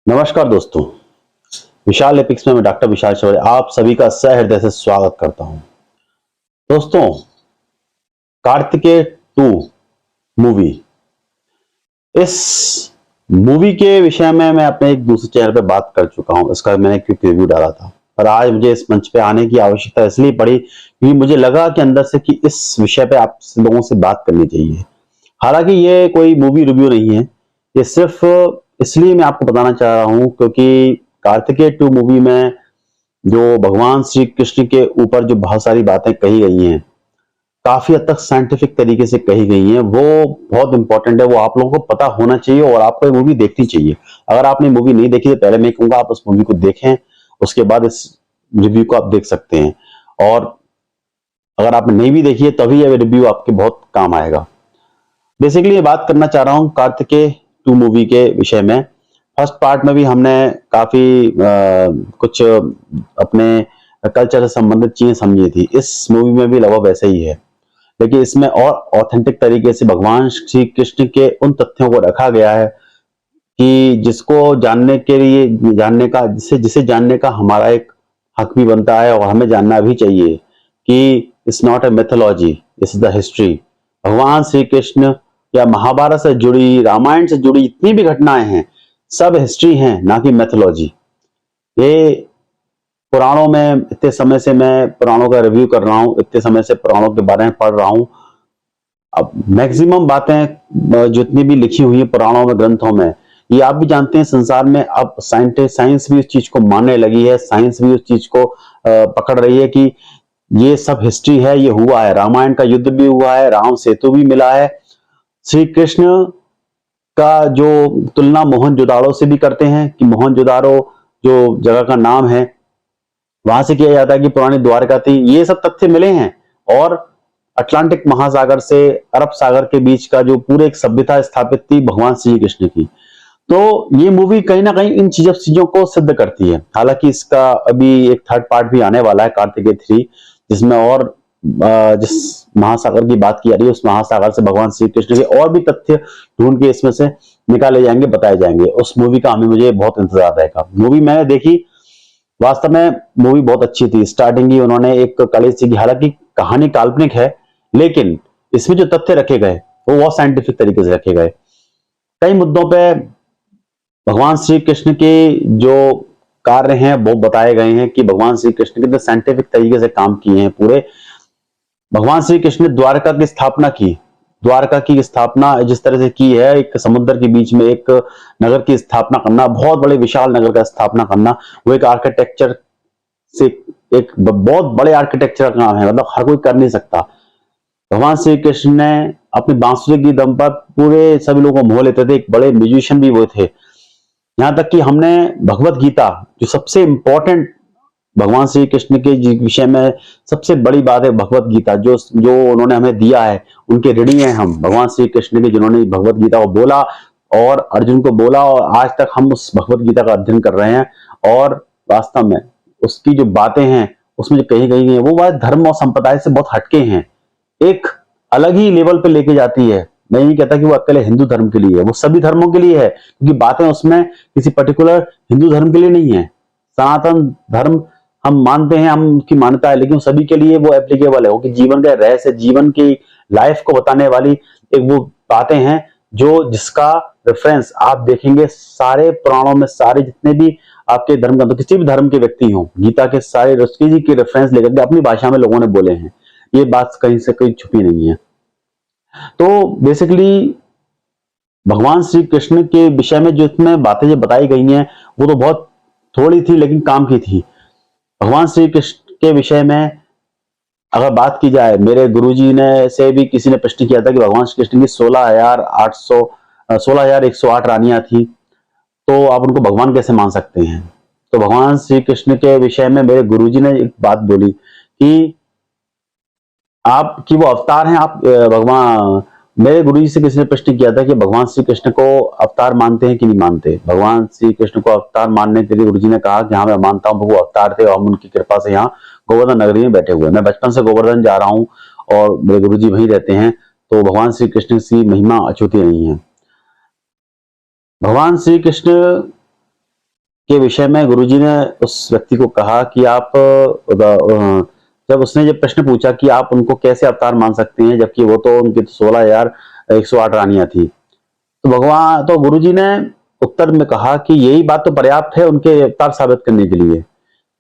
नमस्कार दोस्तों, विशाल एपिक्स में मैं डॉक्टर विशाल शौर्य आप सभी का सहृदय से स्वागत करता हूं। दोस्तों, कार्तिकेय 2 मूवी, इस मूवी के विषय में मैं अपने एक दूसरे चैनल पे बात कर चुका हूं। इसका मैंने क्विक रिव्यू डाला था, पर आज मुझे इस मंच पे आने की आवश्यकता इसलिए पड़ी क्योंकि मुझे लगा कि अंदर से कि इस विषय पे आप लोगों से बात करनी चाहिए। हालांकि ये कोई मूवी रिव्यू नहीं है, ये सिर्फ इसलिए मैं आपको बताना चाह रहा हूं क्योंकि कार्तिकेय 2 मूवी में जो भगवान श्री कृष्ण के ऊपर जो बहुत सारी बातें कही गई हैं, काफी हद तक साइंटिफिक तरीके से कही गई हैं, वो बहुत इंपॉर्टेंट है। वो आप लोगों को पता होना चाहिए और आपको ये मूवी देखनी चाहिए। अगर आपने मूवी नहीं देखी तो पहले मैं कहूंगा आप उस मूवी को देखें, उसके बाद इस रिव्यू को आप देख सकते हैं। और अगर आपने नहीं भी देखी है तभी यह रिव्यू आपके बहुत काम आएगा। बेसिकली ये बात करना चाह रहा हूँ कार्तिकेय 2 मूवी के विषय में। फर्स्ट पार्ट में भी हमने काफी कुछ अपने कल्चर से संबंधित चीजें समझी थी। इस मूवी में भी लगभग वैसे ही है, लेकिन इसमें और ऑथेंटिक तरीके से भगवान श्री कृष्ण के उन तथ्यों को रखा गया है कि जिसको जानने के लिए जानने का जिसे जिसे जानने का हमारा एक हक भी बनता है और हमें जानना भी चाहिए कि it's not a mythology, this is the history. भगवान श्री कृष्ण या महाभारत से जुड़ी, रामायण से जुड़ी जितनी भी घटनाएं हैं, सब हिस्ट्री हैं, ना कि मैथोलॉजी। ये पुराणों में इतने समय से मैं पुराणों का रिव्यू कर रहा हूं, इतने समय से पुराणों के बारे में पढ़ रहा हूं। अब मैक्सिमम बातें जितनी भी लिखी हुई है पुराणों में, ग्रंथों में, ये आप भी जानते हैं संसार में अब साइंस भी उस चीज को मानने लगी है। साइंस भी उस चीज को पकड़ रही है कि ये सब हिस्ट्री है, ये हुआ है। रामायण का युद्ध भी हुआ है, राम सेतु भी मिला है। श्री कृष्ण का जो तुलना मोहनजोदाड़ो से भी करते हैं कि मोहनजोदाड़ो जो जगह का नाम है, वहां से किया जाता है कि पुरानी द्वारका थी। ये सब तथ्य मिले हैं। और अटलांटिक महासागर से अरब सागर के बीच का जो पूरे एक सभ्यता स्थापित थी भगवान श्री कृष्ण की। तो ये मूवी कहीं ना कहीं इन चीजों को सिद्ध करती है। हालांकि इसका अभी एक थर्ड पार्ट भी आने वाला है, कार्तिकेय 3, जिसमें और जिस महासागर की बात की जा रही है उस महासागर से भगवान श्री कृष्ण के और भी तथ्य ढूंढ के इसमें से निकाले जाएंगे, बताए जाएंगे। उस मूवी का हमें मुझे बहुत इंतजार रहेगा। मूवी मैंने देखी, वास्तव में मूवी बहुत अच्छी थी। स्टार्टिंग ही उन्होंने एक कॉलेज से की, हालांकि कहानी काल्पनिक है, लेकिन इसमें जो तथ्य रखे गए वो बहुत साइंटिफिक तरीके से रखे गए। कई मुद्दों पे भगवान श्री कृष्ण के जो कार्य हैं वो बताए गए हैं कि भगवान श्री कृष्ण कितने साइंटिफिक तरीके से काम किए हैं पूरे। भगवान श्री कृष्ण ने द्वारका की स्थापना की। द्वारका की स्थापना जिस तरह से की है, एक समुद्र के बीच में एक नगर की स्थापना करना, बहुत बड़े विशाल नगर का स्थापना करना, वो एक आर्किटेक्चर से एक बहुत बड़े आर्किटेक्चर का काम है, मतलब हर कोई कर नहीं सकता। भगवान श्री कृष्ण ने अपनी बांसुरी की दम पर पूरे सभी लोगों को मोह लेते थे। एक बड़े म्यूजिशियन भी वो थे। यहां तक कि हमने भगवत गीता, जो सबसे इंपॉर्टेंट भगवान श्री कृष्ण के विषय में सबसे बड़ी बात है, भगवत गीता जो जो उन्होंने हमें दिया है, उनके ऋणी हैं हम भगवान श्री कृष्ण के, जिन्होंने भगवत गीता को बोला और अर्जुन को बोला, और आज तक हम उस भगवत गीता का अध्ययन कर रहे हैं। और वास्तव में उसकी जो बातें हैं, उसमें जो कही गई हैं, वो बात धर्म और संप्रदाय से बहुत हटके हैं, एक अलग ही लेवल पे लेके जाती है। मैं नहीं कहता कि वो अकेले हिंदू धर्म के लिए है, वो सभी धर्मों के लिए है, क्योंकि बातें उसमें किसी पर्टिकुलर हिंदू धर्म के लिए नहीं है। सनातन धर्म हम मानते हैं, हम उसकी मान्यता है, लेकिन सभी के लिए वो एप्लीकेबल है। वो कि जीवन का रहस्य, जीवन की लाइफ को बताने वाली एक वो बातें हैं जो जिसका रेफरेंस आप देखेंगे सारे पुराणों में, सारे जितने भी आपके धर्म का, तो किसी भी धर्म के व्यक्ति हो, गीता के सारे रस्की जी के रेफरेंस लेकर के अपनी भाषा में लोगों ने बोले हैं। ये बात कहीं से कहीं छुपी नहीं है। तो बेसिकली भगवान श्री कृष्ण के विषय में जो इसमें बातें जो बताई गई हैं वो तो बहुत थोड़ी थी, लेकिन काम की थी। भगवान श्री कृष्ण के विषय में अगर बात की जाए, मेरे गुरुजी ने से भी किसी ने प्रश्न किया था कि भगवान श्री कृष्ण की 16,108 रानियां थी, तो आप उनको भगवान कैसे मान सकते हैं। तो भगवान श्री कृष्ण के विषय में मेरे गुरुजी ने एक बात बोली कि आप कि वो अवतार हैं। आप भगवान, मेरे गुरुजी से किसी ने प्रश्न किया था कि भगवान श्री कृष्ण को अवतार मानते हैं कि नहीं मानते। भगवान श्री कृष्ण को अवतार मानने के लिए गुरुजी ने कहा कि हाँ मैं मानता हूँ, वो अवतार थे और हम उनकी कृपा से यहाँ गोवर्धन नगरी में बैठे हुए हैं। मैं बचपन से गोवर्धन जा रहा हूँ और मेरे गुरुजी वहीं रहते हैं, तो भगवान श्री कृष्ण की महिमा अछूती नहीं है। भगवान श्री कृष्ण के विषय में गुरुजी ने उस व्यक्ति को कहा कि आप जब उसने ये प्रश्न पूछा कि आप उनको कैसे अवतार मान सकते हैं, जबकि वो तो उनकी 16,108 रानियां थी, तो भगवान तो गुरुजी ने उत्तर में कहा कि यही बात तो पर्याप्त है उनके अवतार साबित करने के लिए,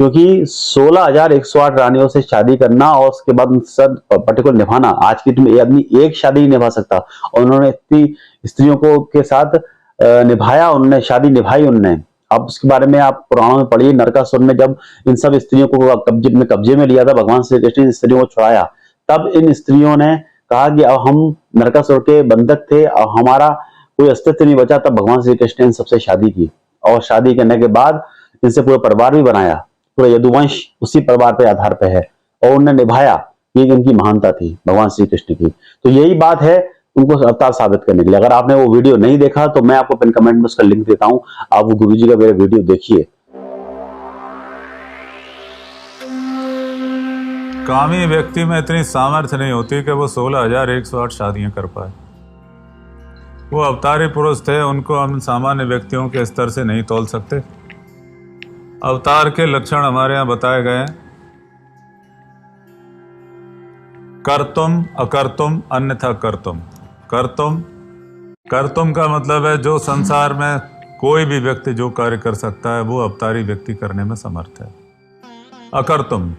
क्योंकि 16,108 रानियों से शादी करना और उसके बाद सब पर्टिकुलर निभाना, आज की तुम आदमी एक शादी नहीं निभा सकता, और उन्होंने इतनी स्त्रियों को के साथ निभाया, उन्होंने शादी निभाई उनने। अब उसके बारे में आप पुराणों में पढ़िए, नरकासुर ने जब इन सब स्त्रियों को कब्जे में लिया था, भगवान श्री कृष्ण इन स्त्रियों को छुड़ाया, तब इन स्त्रियों ने कहा कि अब हम नरकासुर के बंधक थे, अब हमारा कोई अस्तित्व नहीं बचा। तब भगवान श्री कृष्ण ने इन सबसे शादी की, और शादी करने के बाद इनसे पूरा परिवार भी बनाया, पूरा यदुवंश उसी परिवार पे आधार पे है, और उन्होंने निभाया। ये उनकी महानता थी भगवान श्री कृष्ण की। तो यही बात है उनको अवतार साबित करने के लिए। अगर आपने वो वीडियो नहीं देखा तो मैं आपको पिन कमेंट में उसका लिंक देता हूं, आप वो गुरुजी का मेरे वीडियो देखिए। कामी व्यक्ति में इतनी सामर्थ्य नहीं होती कि वो 16,108 शादियां कर पाए। वो अवतारी पुरुष थे, उनको हम सामान्य व्यक्तियों के स्तर से नहीं तोल सकते। अवतार के लक्षण हमारे यहाँ बताए गए हैं, कर्तुम अकर्तुम अन्यथा कर्तुम। कर्तुम का मतलब है जो संसार में कोई भी व्यक्ति जो कार्य कर सकता है वो अवतारी व्यक्ति करने में समर्थ है। अकर्तुम,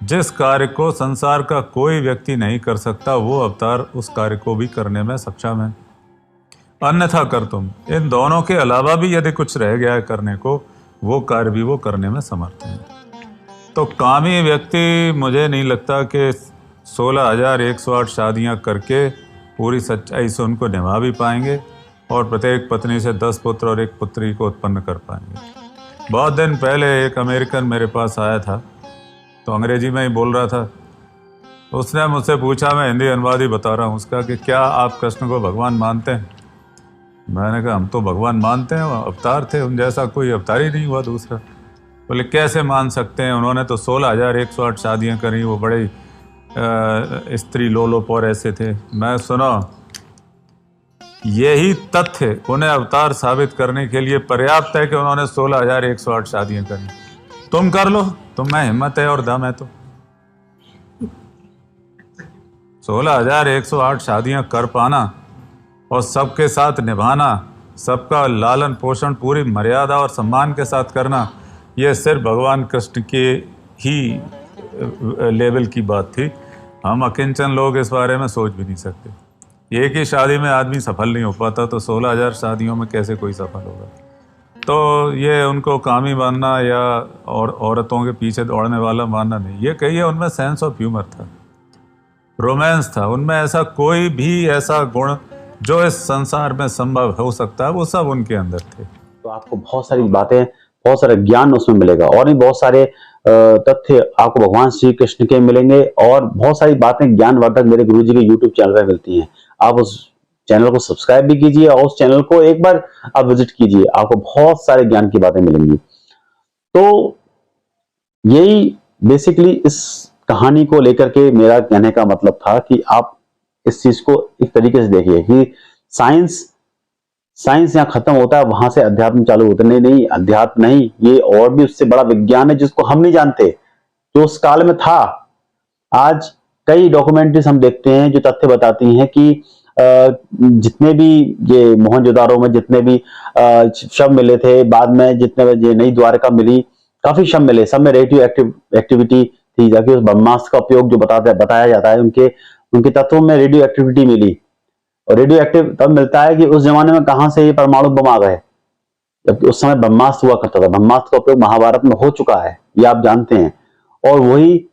जिस कार्य को संसार का कोई व्यक्ति नहीं कर सकता वो अवतार उस कार्य को भी करने में सक्षम है। अन्यथा कर्तुम, इन दोनों के अलावा भी यदि कुछ रह गया है करने को, वो कार्य भी वो करने में समर्थ है। तो कामी व्यक्ति मुझे नहीं लगता कि 16,108 शादियां करके पूरी सच्चाई से उनको निभा भी पाएंगे और प्रत्येक पत्नी से 10 पुत्र और एक पुत्री को उत्पन्न कर पाएंगे। बहुत दिन पहले एक अमेरिकन मेरे पास आया था, तो अंग्रेजी में ही बोल रहा था। उसने मुझसे पूछा, मैं हिंदी अनुवाद ही बता रहा हूँ उसका, कि क्या आप कृष्ण को भगवान मानते हैं? मैंने कहा हम तो भगवान मानते हैं, अवतार थे, उन जैसा कोई अवतार ही नहीं हुआ दूसरा। बोले कैसे मान सकते हैं, उन्होंने तो 16,108 शादियाँ करी, वो बड़े स्त्री लोलोप और ऐसे थे। मैं सुनो, यही तथ्य उन्हें अवतार साबित करने के लिए पर्याप्त है कि उन्होंने 16,108 शादियां करी। तुम कर लो, तुम में हिम्मत है और दम है तो। 16,108 शादियां कर पाना और सबके साथ निभाना, सबका लालन पोषण पूरी मर्यादा और सम्मान के साथ करना, यह सिर्फ भगवान कृष्ण के ही लेवल की बात थी। हम अकिंचन लोग इस बारे में सोच भी नहीं सकते। एक ही शादी में आदमी सफल नहीं हो पाता, तो 16,000 शादियों में कैसे कोई सफल होगा? तो ये उनको कामी मानना या और औरतों के पीछे दौड़ने वाला मानना नहीं। ये कहिए उनमें सेंस ऑफ ह्यूमर था, रोमांस था, उनमें ऐसा कोई भी ऐसा गुण जो इस संसार में संभव हो सकता है वो सब उनके अंदर थे। तो आपको बहुत सारी बातें, बहुत सारा ज्ञान उसमें मिलेगा, और भी बहुत सारे तथ्य आपको भगवान श्री कृष्ण के मिलेंगे, और बहुत सारी बातें ज्ञानवर्धक मेरे गुरुजी के YouTube चैनल पर मिलती हैं। आप उस चैनल को सब्सक्राइब भी कीजिए और उस चैनल को एक बार आप विजिट कीजिए, आपको बहुत सारे ज्ञान की बातें मिलेंगी। तो यही बेसिकली इस कहानी को लेकर के मेरा कहने का मतलब था कि आप इस चीज को एक तरीके से देखिए कि साइंस यहाँ खत्म होता है, वहां से अध्यात्म चालू होता है। नहीं, अध्यात्म नहीं, ये और भी उससे बड़ा विज्ञान है जिसको हम नहीं जानते, जो उस काल में था। आज कई डॉक्यूमेंट्रीज हम देखते हैं जो तथ्य बताती हैं कि जितने भी ये मोहनजोदारो में जितने भी शव मिले थे, बाद में जितने ये नई द्वारका मिली, काफी शव मिले, सब में रेडियो एक्टिविटी थी, जाके उस ब्रह्मास्त्र का उपयोग जो बताया जाता है, उनके तत्वों में रेडियो एक्टिविटी मिली। और रेडियो एक्टिव तब मिलता है कि उस जमाने में कहां से ये परमाणु बम आ गए, जबकि उस समय ब्रह्मास्त्र हुआ करता था। ब्रह्मास्त्र का उपयोग महाभारत में हो चुका है, ये आप जानते हैं, और वही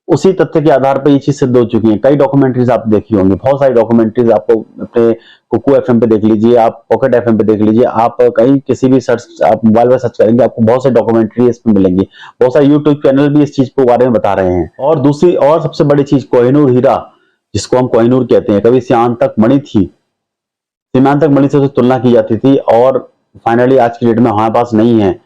उसी तथ्य के आधार पर ये चीज सिद्ध हो चुकी है। कई डॉक्यूमेंट्रीज आप देखी होंगी, बहुत सारी डॉक्यूमेंट्रीज आपको अपने कुकू FM पे देख लीजिए, आप पॉकेट FM पे देख लीजिए, आप कहीं किसी भी सर्च, आप मोबाइल पर सर्च करेंगे, आपको बहुत सारी डॉक्यूमेंट्री इसमें मिलेंगी। बहुत सारे यूट्यूब चैनल भी इस चीज के बारे में बता रहे हैं। और दूसरी और सबसे बड़ी चीज, कोहिनूर हीरा, जिसको हम कोहिनूर कहते हैं, कभी सीमांतक मणि थी, सीमांतक मणि से उसकी तुलना की जाती थी, और फाइनली आज की डेट में हमारे पास नहीं है।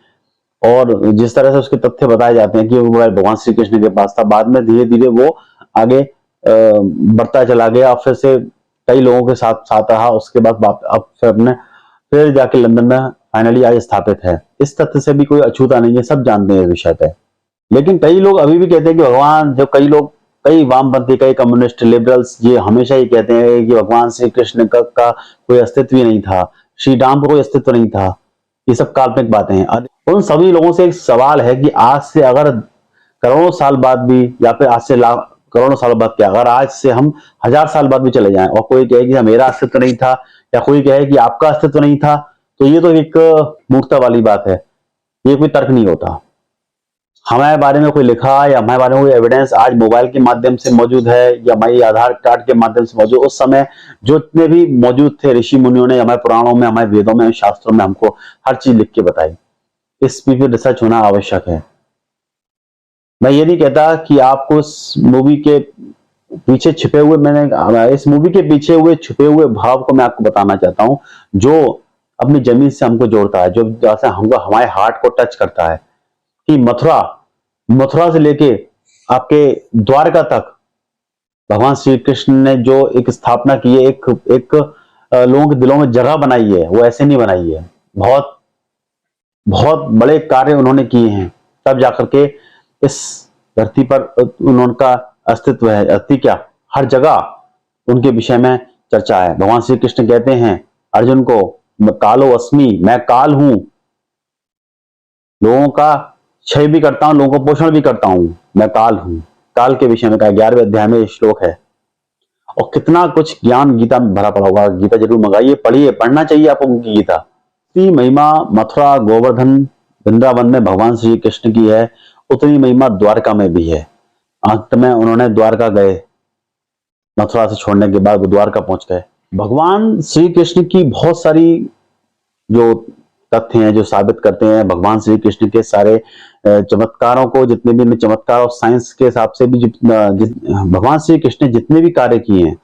और जिस तरह से उसके तथ्य बताए जाते हैं कि वो मोबाइल भगवान श्री कृष्ण के पास था, बाद में धीरे धीरे वो आगे बढ़ता चला गया, फिर से कई लोगों के साथ रहा, उसके बाद अब फिर जाके लंदन में फाइनली आज स्थापित है। इस तथ्य से भी कोई अछूता नहीं है, सब जानते हैं इस विषय पे। लेकिन कई लोग अभी भी कहते हैं कि भगवान, जो कई लोग, कई वामपंथी, कई कम्युनिस्ट, लिबरल्स, ये हमेशा ही कहते हैं कि भगवान श्री कृष्ण का कोई अस्तित्व ही नहीं था, श्री राम का कोई अस्तित्व नहीं था, ये सब काल्पनिक बातें हैं। उन सभी लोगों से एक सवाल है कि आज से अगर करोड़ों साल बाद भी, या फिर आज से करोड़ों साल बाद क्या, अगर आज से हम 1000 साल बाद भी चले जाएं और कोई कहे कि मेरा अस्तित्व नहीं था, या कोई कहे कि आपका अस्तित्व नहीं था, तो ये तो एक मूर्खता वाली बात है, ये कोई तर्क नहीं होता। हमारे बारे में कोई लिखा या हमारे बारे में कोई एविडेंस आज मोबाइल के माध्यम से मौजूद है या हमारी आधार कार्ड के माध्यम से मौजूद, उस समय जो इतने भी मौजूद थे ऋषि मुनियों ने हमारे पुराणों में, हमारे वेदों में, शास्त्रों में हमको हर चीज लिख के बताई। इस पर रिसर्च होना आवश्यक है। मैं ये नहीं कहता कि आपको इस मूवी के पीछे छिपे हुए, इस मूवी के पीछे हुए छुपे हुए भाव को मैं आपको बताना चाहता हूं, जो अपनी जमीन से हमको जोड़ता है, जो जैसे हमको हमारे हार्ट को टच करता है। कि मथुरा से लेके आपके द्वारका तक भगवान श्री कृष्ण ने जो एक स्थापना की है, एक लोगों के दिलों में जगह बनाई है, वो ऐसे नहीं बनाई है। बहुत बहुत बड़े कार्य उन्होंने किए हैं, तब जाकर के इस धरती पर उनका अस्तित्व है। अस्तित्व क्या, हर जगह उनके विषय में चर्चा है। भगवान श्री कृष्ण कहते हैं अर्जुन को, कालो अस्मि, मैं काल हूं, लोगों का क्षय भी करता हूं, लोगों को पोषण भी करता हूं, मैं काल हूं। काल के विषय में कहा 11वें अध्याय में श्लोक है। और कितना कुछ ज्ञान गीता में भरा पड़ा होगा। गीता जरूर मंगाइए, पढ़िए, पढ़ना चाहिए आपको उनकी गीता। इतनी महिमा मथुरा, गोवर्धन, वृंदावन में भगवान श्री कृष्ण की है, उतनी महिमा द्वारका में भी है। अंत में उन्होंने द्वारका गए, मथुरा से छोड़ने के बाद वो द्वारका पहुंच गए। भगवान श्री कृष्ण की बहुत सारी जो तथ्य हैं जो साबित करते हैं भगवान श्री कृष्ण के सारे चमत्कारों को, जितने भी चमत्कार और साइंस के हिसाब से भी भगवान श्री कृष्ण ने जितने भी कार्य किए हैं,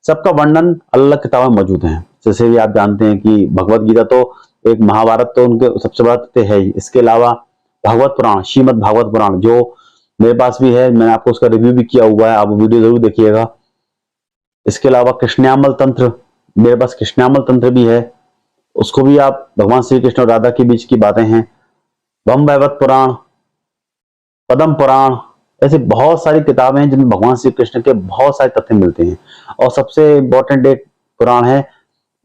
सबका वर्णन अलग अलग किताबें मौजूद हैं। जैसे भी आप जानते हैं कि भगवत गीता तो एक, महाभारत तो उनके सबसे बड़ा तथ्य है ही। इसके अलावा भागवत पुराण, श्रीमद भागवत पुराण, जो मेरे पास भी है, मैंने आपको उसका रिव्यू भी किया हुआ है, आप वीडियो जरूर देखिएगा। इसके अलावा कृष्णयामल तंत्र, मेरे पास कृष्णयामल तंत्र भी है, उसको भी आप, भगवान श्री कृष्ण और राधा के बीच की बातें हैं। ब्रह्मवैवर्त पुराण, पद्म पुराण, ऐसे बहुत सारी किताबें हैं जिनमें भगवान श्री कृष्ण के बहुत सारे तथ्य मिलते हैं। और सबसे इंपॉर्टेंट एक पुराण है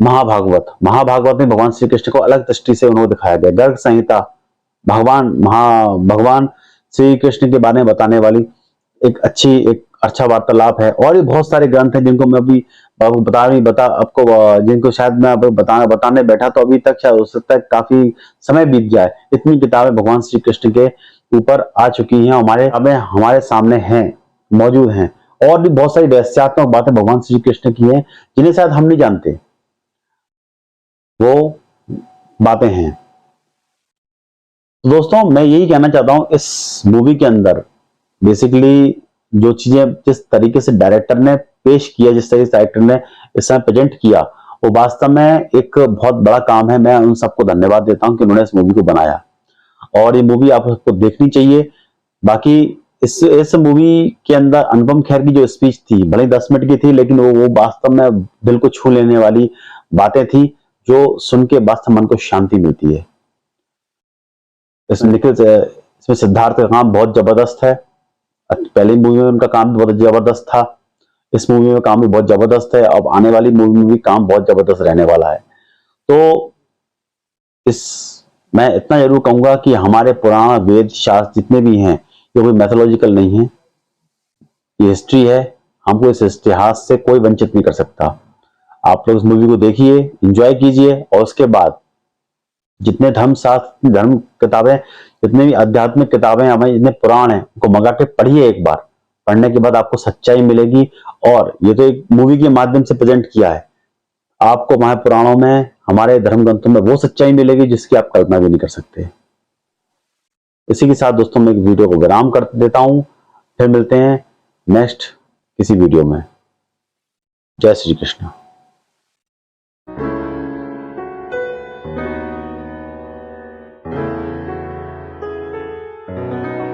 महाभागवत। महाभागवत में भगवान श्री कृष्ण को अलग दृष्टि से उन्होंने दिखाया गया। गर्ग संहिता भगवान श्री कृष्ण के बारे में बताने वाली एक अच्छा वार्तालाप है। और भी बहुत सारे ग्रंथ हैं जिनको मैं अभी आपको, जिनको शायद मैं बताने बैठा तो अभी तक शायद हो सकता है काफी समय बीत जाए। इतनी किताबें भगवान श्री कृष्ण के ऊपर आ चुकी हैं, हमारे सामने हैं, मौजूद हैं। और भी बहुत सारी रहस्यात्मक बातें भगवान श्री कृष्ण की हैं जिन्हें शायद हम नहीं जानते, वो बातें हैं। तो दोस्तों, मैं यही कहना चाहता हूं, इस मूवी के अंदर बेसिकली जो चीजें, जिस तरीके से डायरेक्टर ने पेश किया, जिस तरीके से डायरेक्टर ने इस समय प्रेजेंट किया, वो वास्तव में एक बहुत बड़ा काम है। मैं उन सबको धन्यवाद देता हूं कि उन्होंने इस मूवी को बनाया, और ये मूवी आप सबको देखनी चाहिए। बाकी इस मूवी के अंदर अनुपम खेर की जो स्पीच थी, भले 10 मिनट की थी, लेकिन वो वास्तव में दिल को छू लेने वाली बातें थी, जो सुन के वास्तव मन को शांति मिलती है। इसमें सिद्धार्थ का काम बहुत जबरदस्त है। पहली मूवी में उनका काम बहुत जबरदस्त था, इस मूवी में काम भी बहुत जबरदस्त है। अब आने वाली मूवी में भी काम बहुत जबरदस्त रहने वाला है। तो मैं इतना जरूर कहूंगा कि हमारे पुराण, वेद, शास्त्र जितने भी हैं, ये कोई मैथोलॉजिकल नहीं है, ये हिस्ट्री है। हमको इस इतिहास से कोई वंचित नहीं कर सकता। आप लोग इस मूवी को देखिए, एंजॉय कीजिए, और उसके बाद जितने धर्मशास्त्र, धर्म किताबें, जितने भी आध्यात्मिक किताबें, हमें जितने पुराण हैं, उनको मंगा के पढ़िए। एक बार पढ़ने के बाद आपको सच्चाई मिलेगी। और ये तो एक मूवी के माध्यम से प्रेजेंट किया है, आपको हमारे पुराणों में, हमारे धर्म ग्रंथों में वो सच्चाई मिलेगी जिसकी आप कल्पना भी नहीं कर सकते। इसी के साथ दोस्तों, मैं वीडियो को विराम कर देता हूं, फिर मिलते हैं नेक्स्ट किसी वीडियो में। जय श्री कृष्ण।